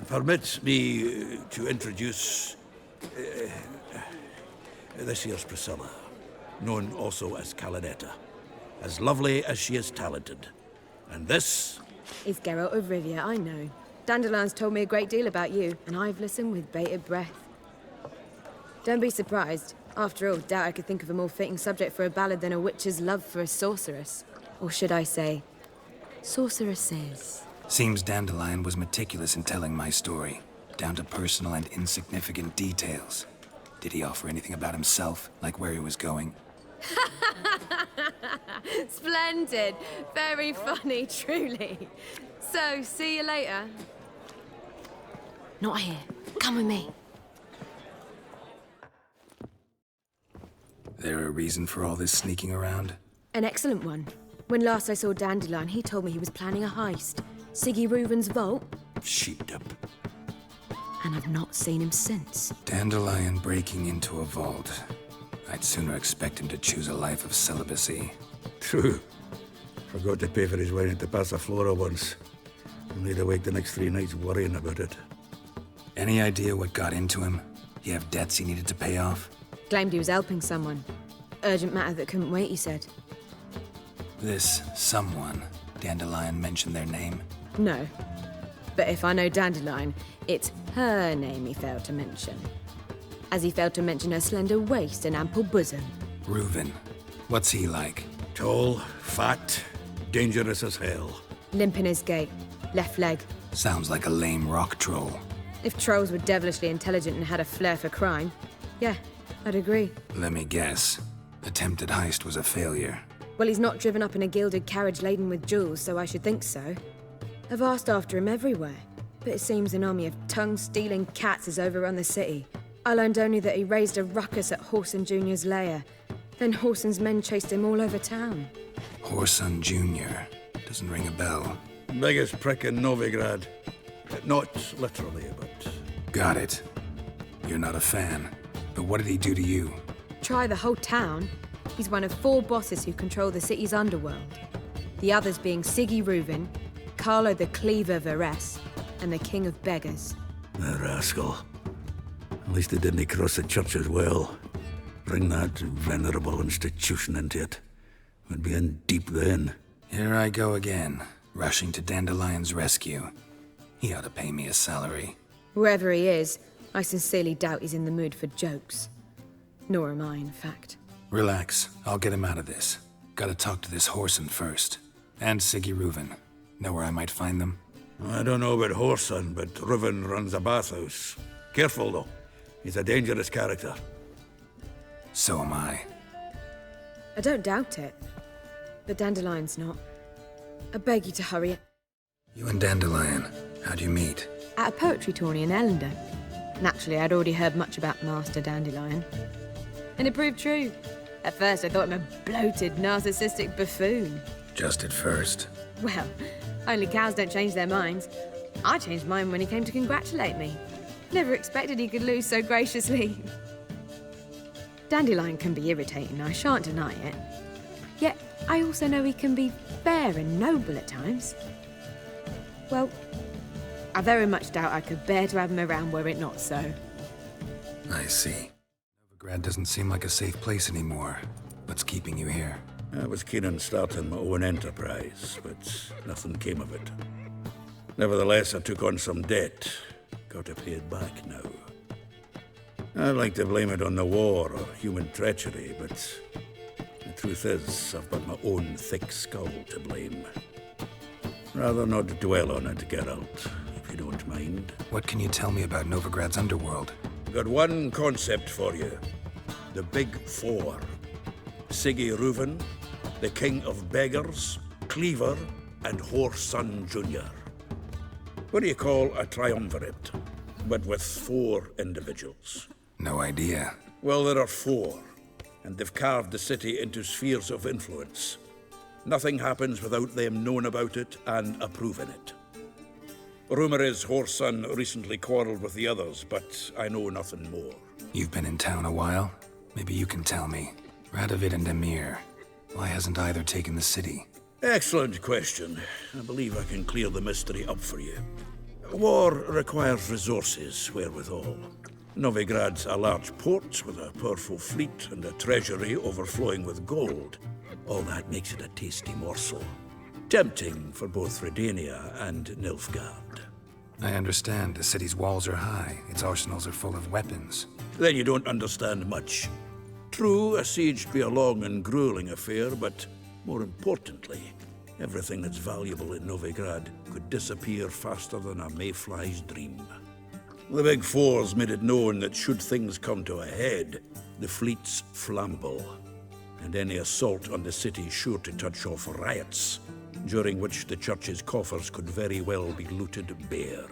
Permit me to introduce this here's Priscilla, known also as Calinetta. As lovely as she is talented. And this is Geralt of Rivia, I know. Dandelion's told me a great deal about you, and I've listened with bated breath. Don't be surprised. After all, doubt I could think of a more fitting subject for a ballad than a witch's love for a sorceress. Or should I say, sorceresses. Seems Dandelion was meticulous in telling my story, down to personal and insignificant details. Did he offer anything about himself, like where he was going? Splendid. Very funny, truly. So, see you later. Not here. Come with me. There a reason for all this sneaking around? An excellent one. When last I saw Dandelion, he told me he was planning a heist. Siggy Reuven's vault. sheepdip. And I've not seen him since. Dandelion breaking into a vault. I'd sooner expect him to choose a life of celibacy. True. Forgot to pay for his wine at the Passaflora once. And laid awake the next 3 nights worrying about it. Any idea what got into him? He have debts he needed to pay off? Claimed he was helping someone. Urgent matter that couldn't wait, he said. This someone, Dandelion mentioned their name? No. But if I know Dandelion, it's her name he failed to mention. As he failed to mention her slender waist and ample bosom. Reuven. What's he like? Tall, fat, dangerous as hell. Limp in his gait. Left leg. Sounds like a lame rock troll. If trolls were devilishly intelligent and had a flair for crime, yeah, I'd agree. Let me guess. Attempted heist was a failure. Well, he's not driven up in a gilded carriage laden with jewels, so I should think so. I've asked after him everywhere, but it seems an army of tongue-stealing cats has overrun the city. I learned only that he raised a ruckus at Whoreson Jr.'s lair. Then Whoreson's men chased him all over town. Whoreson Jr. Doesn't ring a bell. Biggest prick in Novigrad. Not literally, but... Got it. You're not a fan. But what did he do to you? Try the whole town. He's one of 4 bosses who control the city's underworld. The others being Siggy Reuven, Carlo the Cleaver Varese, and the King of Beggars. The rascal. At least he didn't cross the church as well. Bring that venerable institution into it. We'd be in deep then. Here I go again, rushing to Dandelion's rescue. He ought to pay me a salary. Wherever he is, I sincerely doubt he's in the mood for jokes. Nor am I, in fact. Relax, I'll get him out of this. Gotta talk to this Whoreson first. And Siggy Reuven. Know where I might find them? I don't know about Whoreson, but Reuven runs a bathhouse. Careful, though. He's a dangerous character. So am I. I don't doubt it. But Dandelion's not. I beg you to hurry it. You and Dandelion, how'd you meet? At a poetry tourney in Ellendon. Naturally, I'd already heard much about Master Dandelion. And it proved true. At first, I thought him a bloated, narcissistic buffoon. Just at first. Well, only cows don't change their minds. I changed mine when he came to congratulate me. Never expected he could lose so graciously. Dandelion can be irritating, I shan't deny it. Yet, I also know he can be fair and noble at times. Well, I very much doubt I could bear to have him around were it not so. I see. Novigrad doesn't seem like a safe place anymore. What's keeping you here? I was keen on starting my own enterprise, but nothing came of it. Nevertheless, I took on some debt. Got to pay it back now. I'd like to blame it on the war or human treachery, but the truth is, I've got my own thick skull to blame. Rather not dwell on it, Geralt, if you don't mind. What can you tell me about Novigrad's underworld? Got one concept for you. The Big Four. Siggy Reuven, the King of Beggars, Cleaver, and Whoreson Jr. What do you call a triumvirate, but with 4 individuals? No idea. Well, there are 4, and they've carved the city into spheres of influence. Nothing happens without them knowing about it and approving it. Rumor is Whoreson recently quarreled with the others, but I know nothing more. You've been in town a while? Maybe you can tell me. Radovid and Emir. Why hasn't either taken the city? Excellent question. I believe I can clear the mystery up for you. War requires resources wherewithal. Novigrad's a large port with a powerful fleet and a treasury overflowing with gold. All that makes it a tasty morsel. Tempting for both Redania and Nilfgaard. I understand the city's walls are high, its arsenals are full of weapons. Then you don't understand much. True, a siege be a long and grueling affair, but more importantly, everything that's valuable in Novigrad could disappear faster than a mayfly's dream. The Big Four's made it known that should things come to a head, the fleet's flammable, and any assault on the city's sure to touch off riots, during which the church's coffers could very well be looted bare.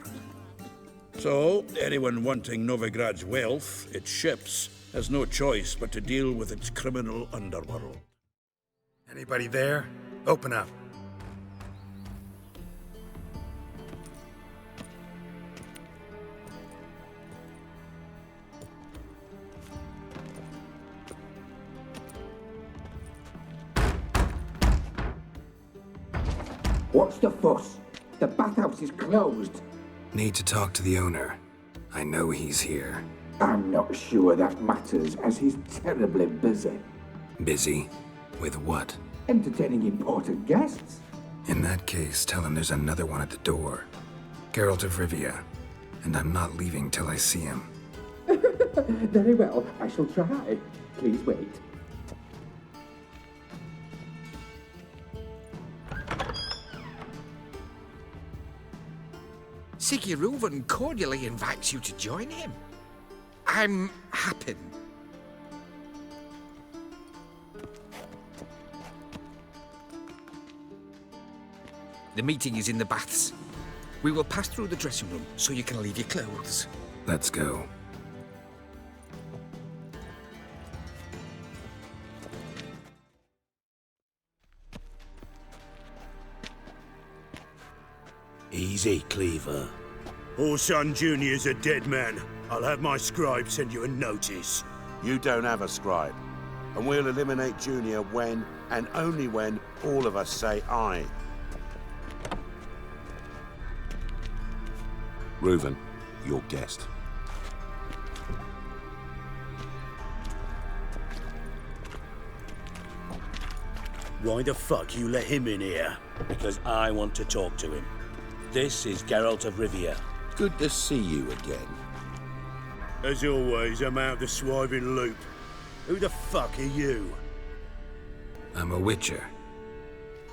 So, anyone wanting Novigrad's wealth, its ships, has no choice but to deal with its criminal underworld. Anybody there? Open up. What's the fuss? The bathhouse is closed. Need to talk to the owner. I know he's here. I'm not sure that matters, as he's terribly busy. Busy? With what? Entertaining important guests. In that case, tell him there's another one at the door. Geralt of Rivia. And I'm not leaving till I see him. Very well, I shall try. Please wait. Siguruvin cordially invites you to join him. I'm happy. The meeting is in the baths. We will pass through the dressing room so you can leave your clothes. Let's go. Easy, Cleaver. Orson Jr.'s a dead man. I'll have my scribe send you a notice. You don't have a scribe. And we'll eliminate Junior when, and only when, all of us say aye. Reuven, your guest. Why the fuck you let him in here? Because I want to talk to him. This is Geralt of Rivia. Good to see you again. As always, I'm out the swiving loop. Who the fuck are you? I'm a witcher.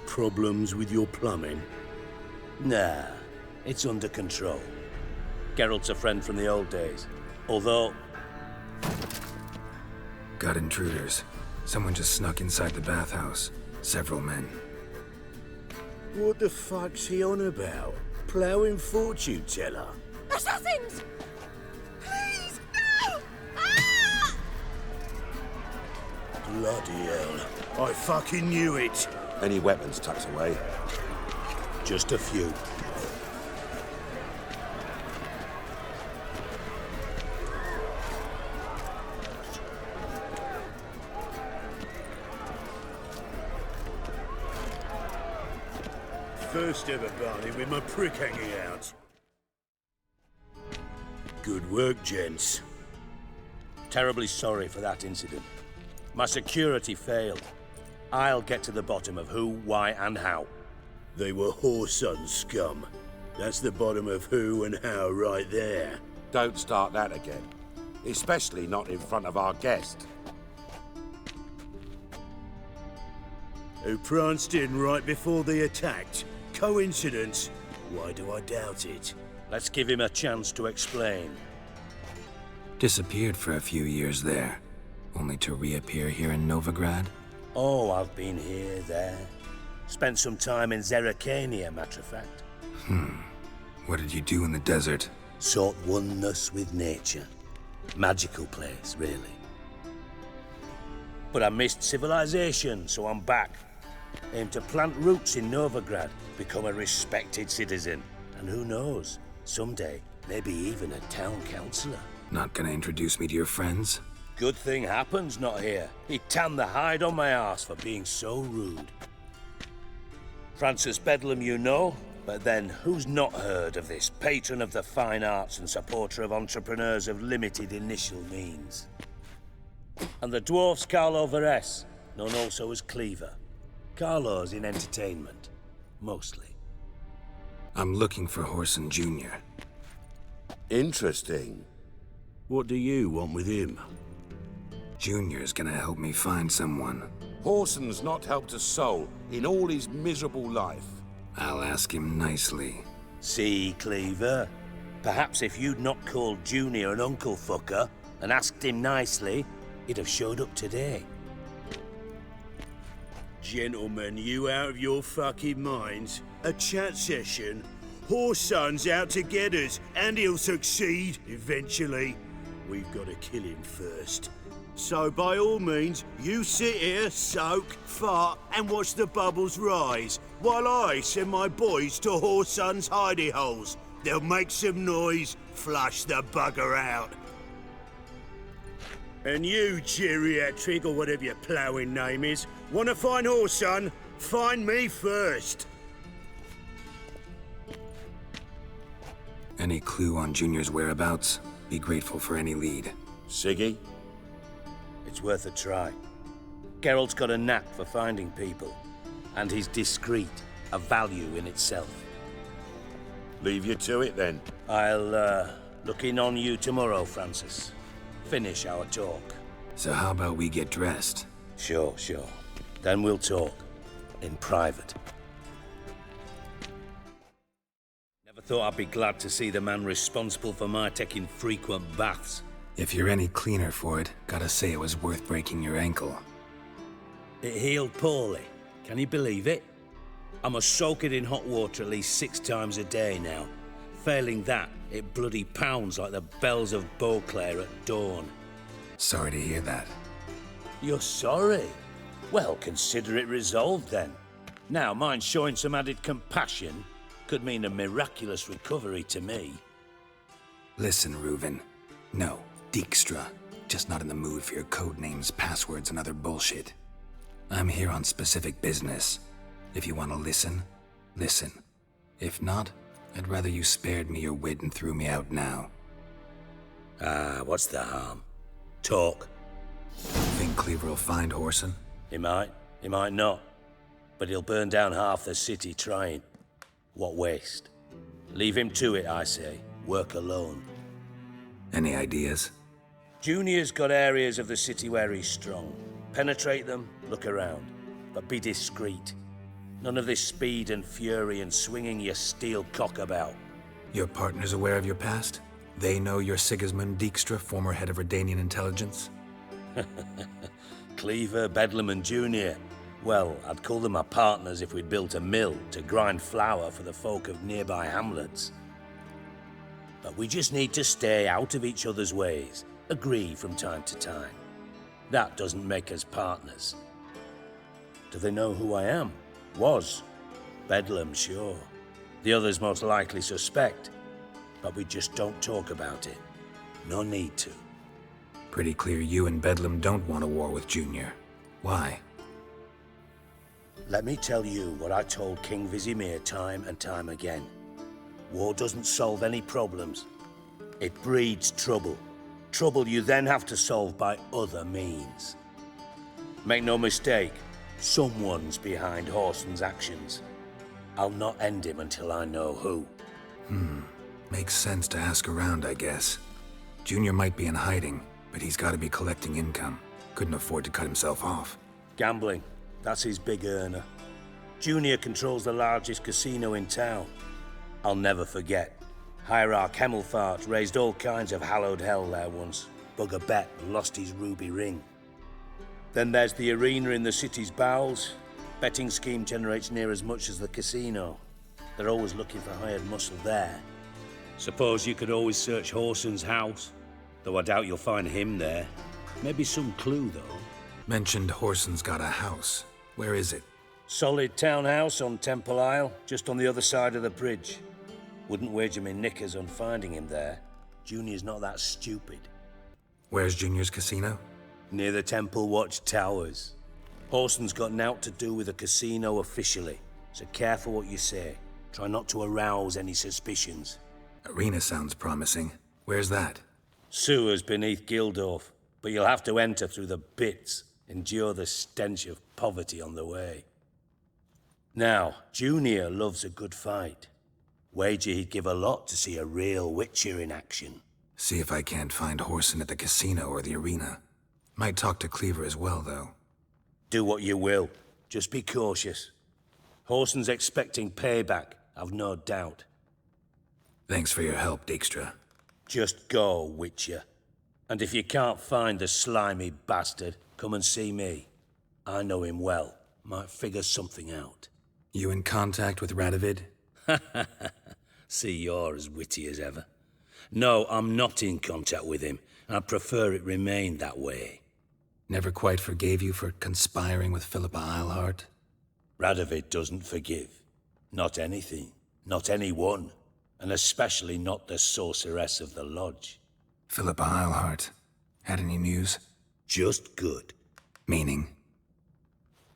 Problems with your plumbing? Nah, it's under control. Geralt's a friend from the old days. Although... Got intruders. Someone just snuck inside the bathhouse. Several men. What the fuck's he on about? Ploughing fortune teller? Assassins! Please! No! Ah! Bloody hell. I fucking knew it. Any weapons tucked away? Just a few. First ever Barney with my prick hanging out. Good work, gents. Terribly sorry for that incident. My security failed. I'll get to the bottom of who, why, and how. They were whoreson scum. That's the bottom of who and how right there. Don't start that again. Especially not in front of our guest. Who pranced in right before they attacked. Coincidence? Why do I doubt it? Let's give him a chance to explain. Disappeared for a few years there, only to reappear here in Novigrad. Oh, I've been here, there. Spent some time in Zerrikania, matter of fact. What did you do in the desert? Sought oneness with nature. Magical place, really. But I missed civilization, so I'm back. Aim to plant roots in Novigrad, become a respected citizen. And who knows, someday, maybe even a town councillor. Not gonna introduce me to your friends? Good thing happens not here. He tanned the hide on my arse for being so rude. Francis Bedlam, you know, But then, who's not heard of this patron of the fine arts and supporter of entrepreneurs of limited initial means? And the dwarf's Carlo Veres, known also as Cleaver. Carlo's in entertainment, mostly. I'm looking for Horson Jr. Interesting. What do you want with him? Junior's gonna help me find someone. Horson's not helped a soul in all his miserable life. I'll ask him nicely. See, Cleaver? Perhaps if you'd not called Junior an uncle fucker and asked him nicely, he'd have showed up today. Gentlemen, you out of your fucking minds? A chat session? Horson's out to get us, and he'll succeed eventually. We've got to kill him first. So by all means, you sit here, soak, fart, and watch the bubbles rise, while I send my boys to Horson's hidey holes. They'll make some noise, flush the bugger out. And you, geriatric, or whatever your ploughing name is, want to find Horson? Find me first. Any clue on Junior's whereabouts? Be grateful for any lead. Siggy? It's worth a try. Geralt's got a knack for finding people, and he's discreet, a value in itself. Leave you to it then. I'll, look in on you tomorrow, Francis. Finish our talk. So how about we get dressed? Sure. Then we'll talk. In private. Never thought I'd be glad to see the man responsible for my taking frequent baths. If you're any cleaner for it, gotta say it was worth breaking your ankle. It healed poorly. Can you believe it? I must soak it in hot water at least 6 times a day now. Failing that, it bloody pounds like the bells of Beauclair at dawn. Sorry to hear that. You're sorry? Well, consider it resolved then. Now, mind showing some added compassion could mean a miraculous recovery to me. Listen, Reuven. No, Dijkstra. Just not in the mood for your code names, passwords, and other bullshit. I'm here on specific business. If you want to listen, listen. If not, I'd rather you spared me your wit and threw me out now. What's the harm? Talk. Think Cleaver will find Horson? He might not. But he'll burn down half the city trying. What waste? Leave him to it, I say. Work alone. Any ideas? Junior's got areas of the city where he's strong. Penetrate them, look around. But be discreet. None of this speed and fury and swinging your steel cock about. Your partner's aware of your past? They know you're Sigismund Dijkstra, former head of Redanian intelligence? Cleaver, Bedlam and Junior. Well, I'd call them my partners if we'd built a mill to grind flour for the folk of nearby hamlets. But we just need to stay out of each other's ways, agree from time to time. That doesn't make us partners. Do they know who I am? Was. Bedlam, sure. The others most likely suspect. But we just don't talk about it. No need to. Pretty clear you and Bedlam don't want a war with Junior. Why? Let me tell you what I told King Vizimir time and time again. War doesn't solve any problems. It breeds trouble. Trouble you then have to solve by other means. Make no mistake, someone's behind Horson's actions. I'll not end him until I know who. Makes sense to ask around, I guess. Junior might be in hiding, but he's got to be collecting income. Couldn't afford to cut himself off. Gambling, that's his big earner. Junior controls the largest casino in town. I'll never forget. Hierarch Hemmelfart raised all kinds of hallowed hell there once. Bugger bet and lost his ruby ring. Then there's the arena in the city's bowels. Betting scheme generates near as much as the casino. They're always looking for hired muscle there. Suppose you could always search Horson's house, though I doubt you'll find him there. Maybe some clue, though. Mentioned Horson's got a house. Where is it? Solid townhouse on Temple Isle, just on the other side of the bridge. Wouldn't wager me knickers on finding him there. Junior's not that stupid. Where's Junior's casino? Near the Temple Watch Towers. Horson's got nought to do with the casino officially, so careful what you say. Try not to arouse any suspicions. Arena sounds promising. Where's that? Sewers beneath Gildorf, but you'll have to enter through the bits, endure the stench of poverty on the way. Now, Junior loves a good fight. Wager he'd give a lot to see a real Witcher in action. See if I can't find Horson at the casino or the arena. Might talk to Cleaver as well, though. Do what you will. Just be cautious. Horson's expecting payback, I've no doubt. Thanks for your help, Dijkstra. Just go, Witcher. And if you can't find the slimy bastard, come and see me. I know him well. Might figure something out. You in contact with Radovid? See, you're as witty as ever. No, I'm not in contact with him. I'd prefer it remained that way. Never quite forgave you for conspiring with Philippa Eilhart? Radovid doesn't forgive. Not anything. Not anyone. And especially not the sorceress of the lodge. Philippa Eilhart. Had any news? Just good. Meaning?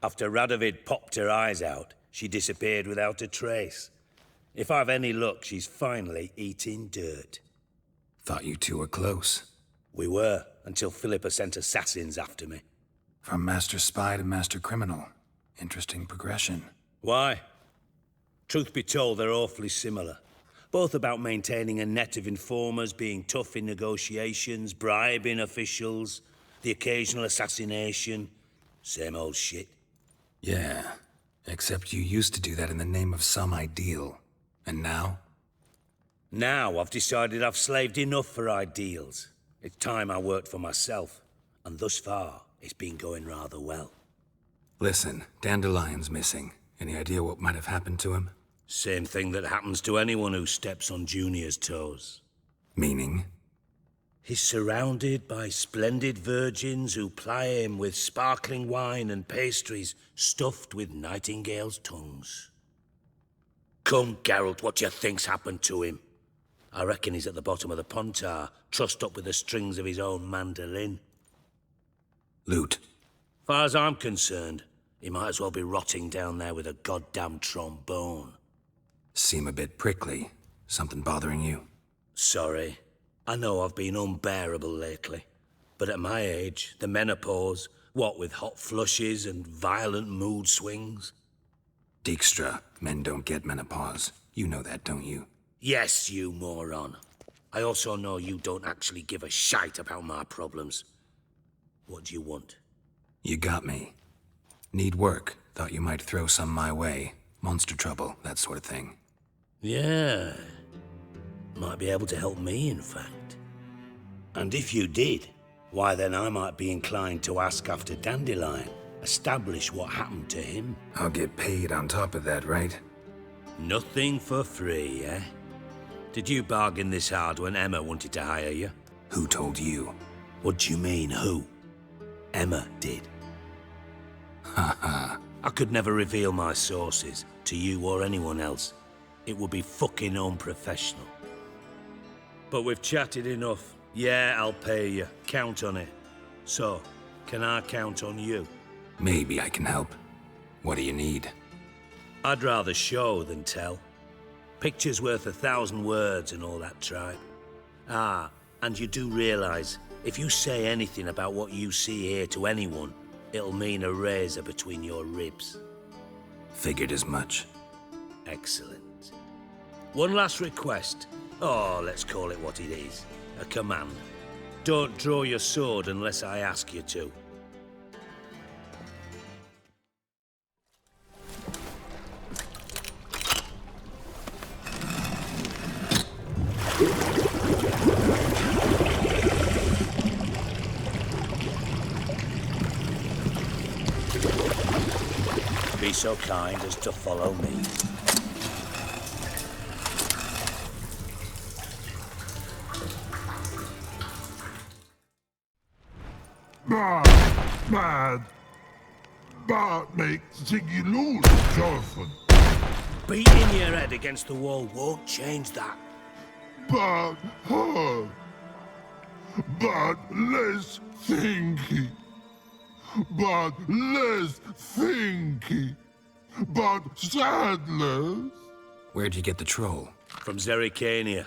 After Radovid popped her eyes out, she disappeared without a trace. If I've any luck, she's finally eating dirt. Thought you two were close. We were, until Philippa sent assassins after me. From Master Spy to Master Criminal. Interesting progression. Why? Truth be told, they're awfully similar. Both about maintaining a net of informers, being tough in negotiations, bribing officials, the occasional assassination. Same old shit. Yeah, except you used to do that in the name of some ideal. And now? Now I've decided I've slaved enough for ideals. It's time I worked for myself. And thus far, it's been going rather well. Listen, Dandelion's missing. Any idea what might have happened to him? Same thing that happens to anyone who steps on Junior's toes. Meaning? He's surrounded by splendid virgins who ply him with sparkling wine and pastries stuffed with nightingales' tongues. Come, Geralt, what do you think's happened to him? I reckon he's at the bottom of the Pontar, trussed up with the strings of his own mandolin. Loot. Far as I'm concerned, he might as well be rotting down there with a goddamn trombone. Seem a bit prickly. Something bothering you? Sorry. I know I've been unbearable lately. But at my age, the menopause, what with hot flushes and violent mood swings. Dijkstra, men don't get menopause. You know that, don't you? Yes, you moron. I also know you don't actually give a shite about my problems. What do you want? You got me. Need work. Thought you might throw some my way. Monster trouble, that sort of thing. Yeah. Might be able to help me, in fact. And if you did, why then I might be inclined to ask after Dandelion. Establish what happened to him. I'll get paid on top of that, right? Nothing for free, eh? Did you bargain this hard when Emma wanted to hire you? Who told you? What do you mean, who? Emma did. Haha. I could never reveal my sources, to you or anyone else. It would be fucking unprofessional. But we've chatted enough. Yeah, I'll pay you. Count on it. So, can I count on you? Maybe I can help. What do you need? I'd rather show than tell. Picture's worth 1,000 words and all that tripe. Ah, and you do realize, if you say anything about what you see here to anyone, it'll mean a razor between your ribs. Figured as much. Excellent. One last request. Oh, let's call it what it is. A command. Don't draw your sword unless I ask you to. Be so kind as to follow me. Bad makes Ziggy lose, Jonathan. Beating your head against the wall won't change that. But hard. But less thinky. But less thinky. But sadless. Where'd you get the troll? From Zerrikania.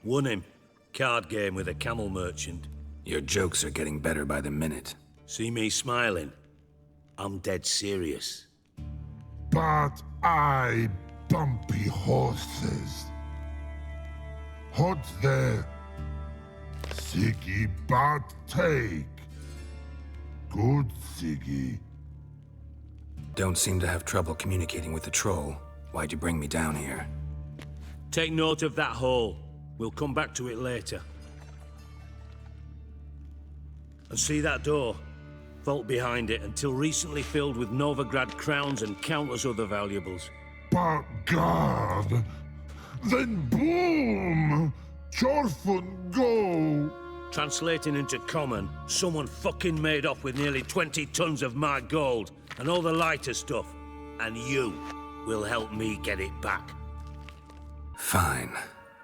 Won him. Card game with a camel merchant. Your jokes are getting better by the minute. See me smiling? I'm dead serious. But I bumpy horses. Hot there. Siggy but take. Good Siggy. Don't seem to have trouble communicating with the troll. Why'd you bring me down here? Take note of that hole. We'll come back to it later. And see that door? Vault behind it, until recently filled with Novigrad crowns and countless other valuables. But God, then boom! Chorfun go! Translating into common, someone fucking made off with nearly 20 tons of my gold, and all the lighter stuff. And you will help me get it back. Fine.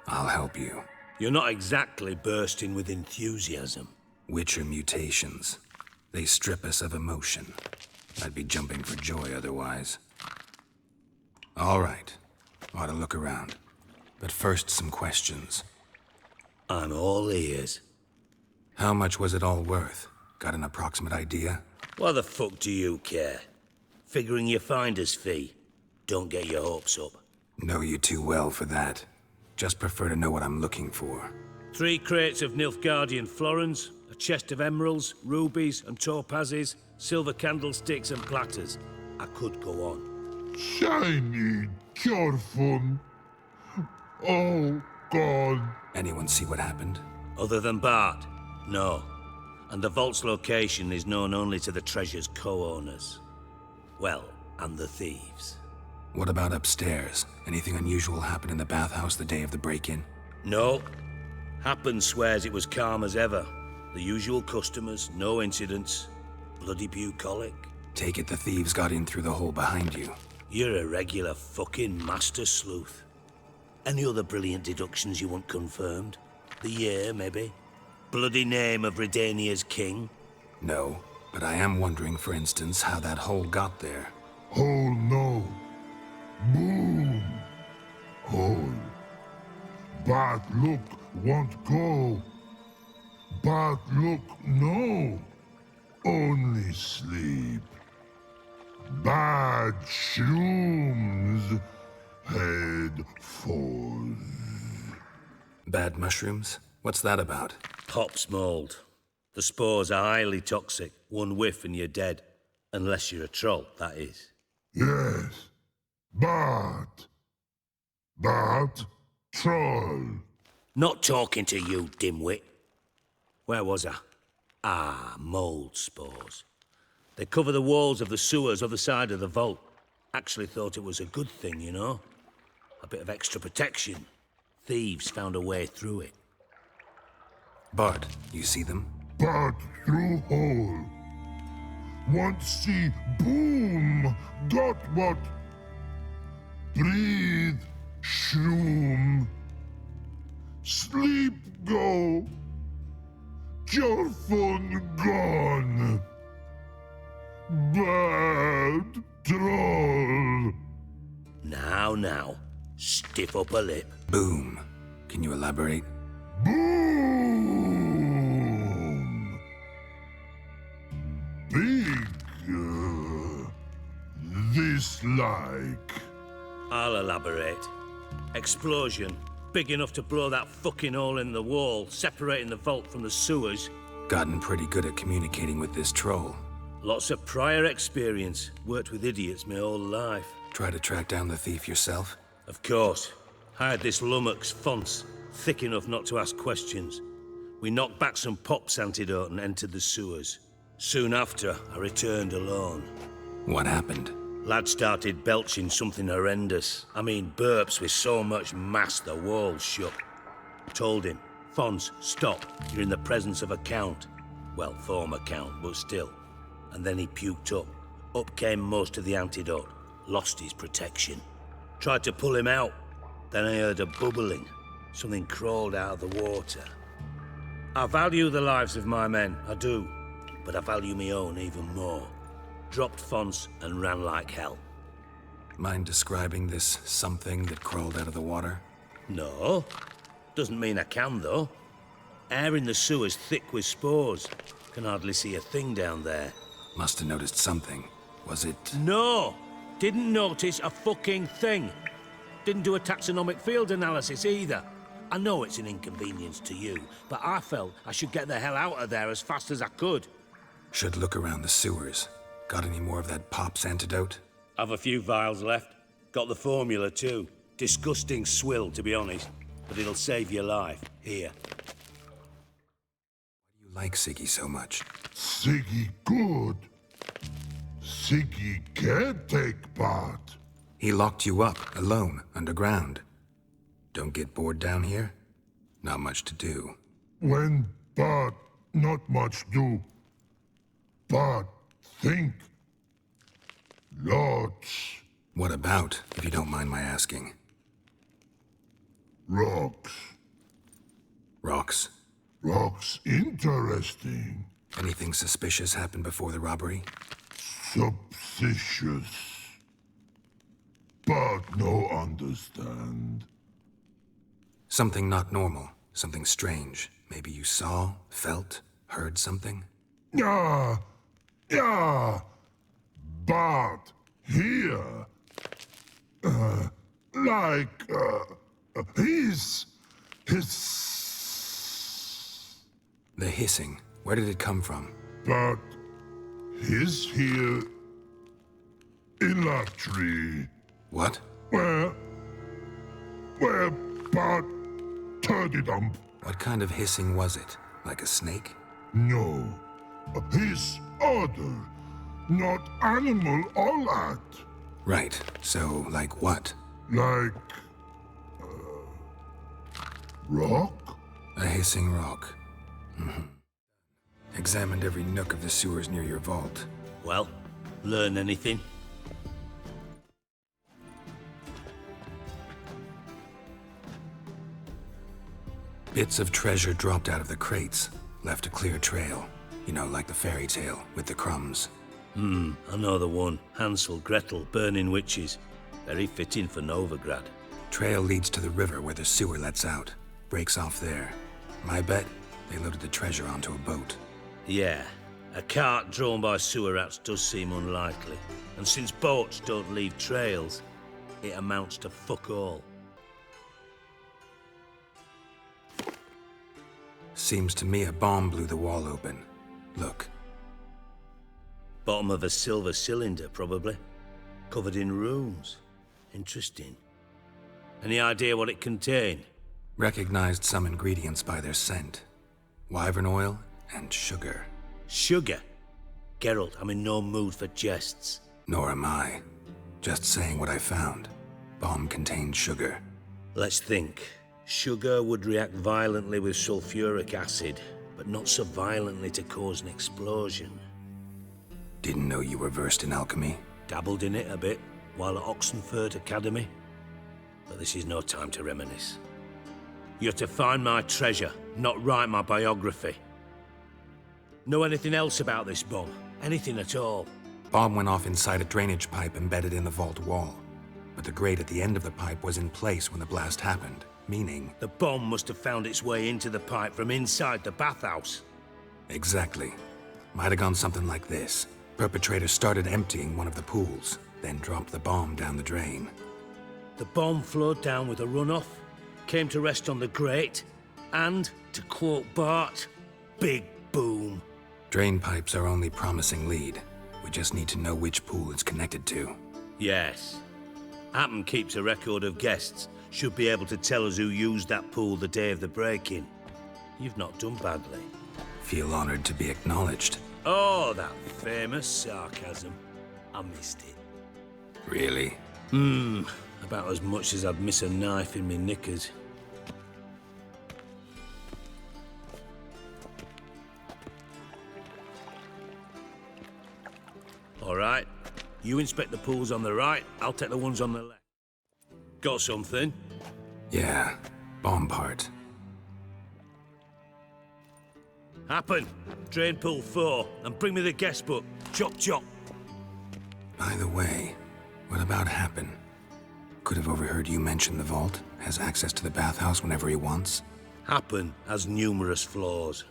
I'll help you. You're not exactly bursting with enthusiasm. Witcher mutations. They strip us of emotion. I'd be jumping for joy otherwise. All right. Ought to look around. But first, some questions. I'm all ears. How much was it all worth? Got an approximate idea? Why the fuck do you care? Figuring your finder's fee. Don't get your hopes up. Know you too well for that. Just prefer to know what I'm looking for. 3 crates of Nilfgaardian florins, a chest of emeralds, rubies and topazes, silver candlesticks and platters. I could go on. Shiny Chorfun. Oh, God. Anyone see what happened? Other than Bart? No. And the vault's location is known only to the treasure's co-owners. Well, and the thieves. What about upstairs? Anything unusual happen in the bathhouse the day of the break-in? No. Happen swears it was calm as ever. The usual customers, no incidents. Bloody bucolic. Take it the thieves got in through the hole behind you. You're a regular fucking master sleuth. Any other brilliant deductions you want confirmed? The year, maybe? Bloody name of Redania's king? No, but I am wondering, for instance, how that hole got there. Hole no. Boom. Hole. But look won't go. But look no. Only sleep. Bad shrooms. Head falls. Bad mushrooms? What's that about? Pop's mold. The spores are highly toxic. One whiff and you're dead. Unless you're a troll, that is. Yes. But troll. Not talking to you, dimwit. Where was I? Ah, mold spores. They cover the walls of the sewers other side of the vault. Actually thought it was a good thing, you know? A bit of extra protection. Thieves found a way through it. Bart, you see them? But through hole. Want see boom. Got what? Breathe. Shroom. Sleep go. Your phone gone. Bad troll. Now. Stiff upper lip. Boom. Can you elaborate? Boom. Big. This like. I'll elaborate. Explosion. Big enough to blow that fucking hole in the wall, separating the vault from the sewers. Gotten pretty good at communicating with this troll. Lots of prior experience. Worked with idiots my whole life. Try to track down the thief yourself? Of course. Hired this lummox, Fonce, thick enough not to ask questions. We knocked back some Pop's antidote and entered the sewers. Soon after, I returned alone. What happened? Lad started belching something horrendous. I mean, burps with so much mass the walls shook. Told him, Fonce, stop. You're in the presence of a count. Well, former count, but still. And then he puked up. Up came most of the antidote. Lost his protection. Tried to pull him out. Then I heard a bubbling. Something crawled out of the water. I value the lives of my men, I do. But I value my own even more. Dropped Fonce and ran like hell. Mind describing this something that crawled out of the water? No. Doesn't mean I can, though. Air in the sewer's thick with spores. Can hardly see a thing down there. Must have noticed something. Was it... No! Didn't notice a fucking thing. Didn't do a taxonomic field analysis either. I know it's an inconvenience to you, but I felt I should get the hell out of there as fast as I could. Should look around the sewers. Got any more of that Pop's antidote? I've a few vials left. Got the formula too. Disgusting swill, to be honest. But it'll save your life. Here. Why do you like Siggy so much? Siggy good. Siggy can take part. He locked you up, alone, underground. Don't get bored down here? Not much to do. When but not much do. But think. Lots. What about, if you don't mind my asking? Rocks. Rocks? Rocks interesting. Anything suspicious happened before the robbery? Suspicious. But no understand. Something not normal. Something strange. Maybe you saw, felt, heard something? Yeah. But here, his. The hissing. Where did it come from? But his here in that tree. What? Where, but turdy dump. What kind of hissing was it? Like a snake? No, his other, not animal all that. Right. So, like what? Like, rock? A hissing rock. Examined every nook of the sewers near your vault. Well, learn anything? Bits of treasure dropped out of the crates. Left a clear trail. You know, like the fairy tale, with the crumbs. I know the one. Hansel, Gretel, burning witches. Very fitting for Novigrad. Trail leads to the river where the sewer lets out. Breaks off there. My bet, they loaded the treasure onto a boat. Yeah, a cart drawn by sewer rats does seem unlikely. And since boats don't leave trails, it amounts to fuck all. Seems to me a bomb blew the wall open. Look. Bottom of a silver cylinder, probably. Covered in runes. Interesting. Any idea what it contained? Recognized some ingredients by their scent. Wyvern oil and sugar. Sugar? Geralt, I'm in no mood for jests. Nor am I. Just saying what I found. Bomb contained sugar. Let's think. Sugar would react violently with sulfuric acid, but not so violently to cause an explosion. Didn't know you were versed in alchemy. Dabbled in it a bit while at Oxenford Academy. But this is no time to reminisce. You're to find my treasure, not write my biography. Know anything else about this bomb? Anything at all? Bomb went off inside a drainage pipe embedded in the vault wall. But the grate at the end of the pipe was in place when the blast happened, meaning... The bomb must have found its way into the pipe from inside the bathhouse. Exactly. Might have gone something like this. Perpetrator started emptying one of the pools, then dropped the bomb down the drain. The bomb flowed down with a runoff, came to rest on the grate, and, to quote Bart, big boom. Drain pipes are only promising lead. We just need to know which pool it's connected to. Yes. Happen keeps a record of guests. Should be able to tell us who used that pool the day of the break-in. You've not done badly. Feel honored to be acknowledged. Oh, that famous sarcasm. I missed it. Really? About as much as I'd miss a knife in me knickers. All right. You inspect the pools on the right, I'll take the ones on the left. Got something? Yeah, bomb part. Happen. Drain pool 4, and bring me the guest book. Chop chop. By the way, What about Happen? Could have overheard you mention the vault, has access to the bathhouse whenever he wants. Happen has numerous flaws.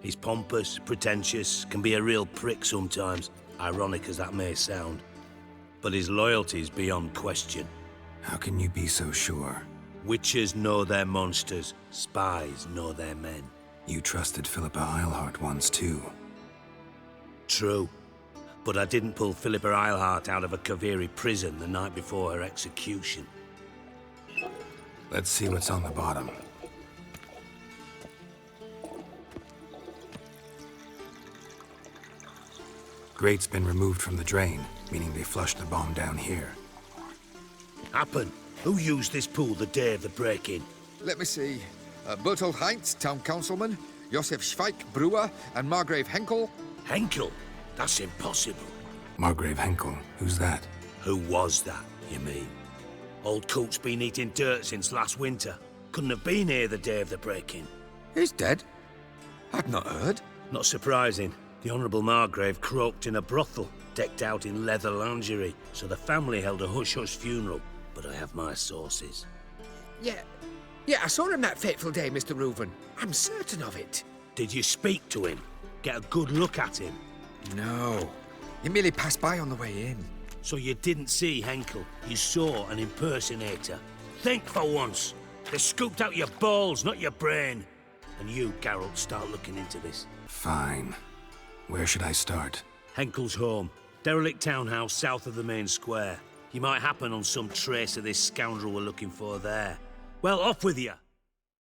He's pompous, pretentious, can be a real prick sometimes, ironic as that may sound. But his loyalty's beyond question. How can you be so sure? Witches know their monsters, spies know their men. You trusted Philippa Eilhart once too. True. But I didn't pull Philippa Eilhart out of a Kaviri prison the night before her execution. Let's see what's on the bottom. Grate's been removed from the drain, meaning they flushed the bomb down here. Happen. Who used this pool the day of the break-in? Let me see. Bertolt Heinz, town councilman, Josef Schweik, brewer, and Margrave Henkel. Henkel? That's impossible. Margrave Henkel? Who's that? Who was that, you mean? Old Coot's been eating dirt since last winter. Couldn't have been here the day of the break-in. He's dead? I'd not heard. Not surprising. The Honourable Margrave croaked in a brothel, decked out in leather lingerie, so the family held a hush-hush funeral. But I have my sources. Yeah, I saw him that fateful day, Mr. Reuven. I'm certain of it. Did you speak to him? Get a good look at him? No. He merely passed by on the way in. So you didn't see Henkel, you saw an impersonator. Think for once. They scooped out your balls, not your brain. And you, Geralt, start looking into this. Fine. Where should I start? Henkel's home. Derelict townhouse south of the main square. You might happen on some trace of this scoundrel we're looking for there. Well, off with you!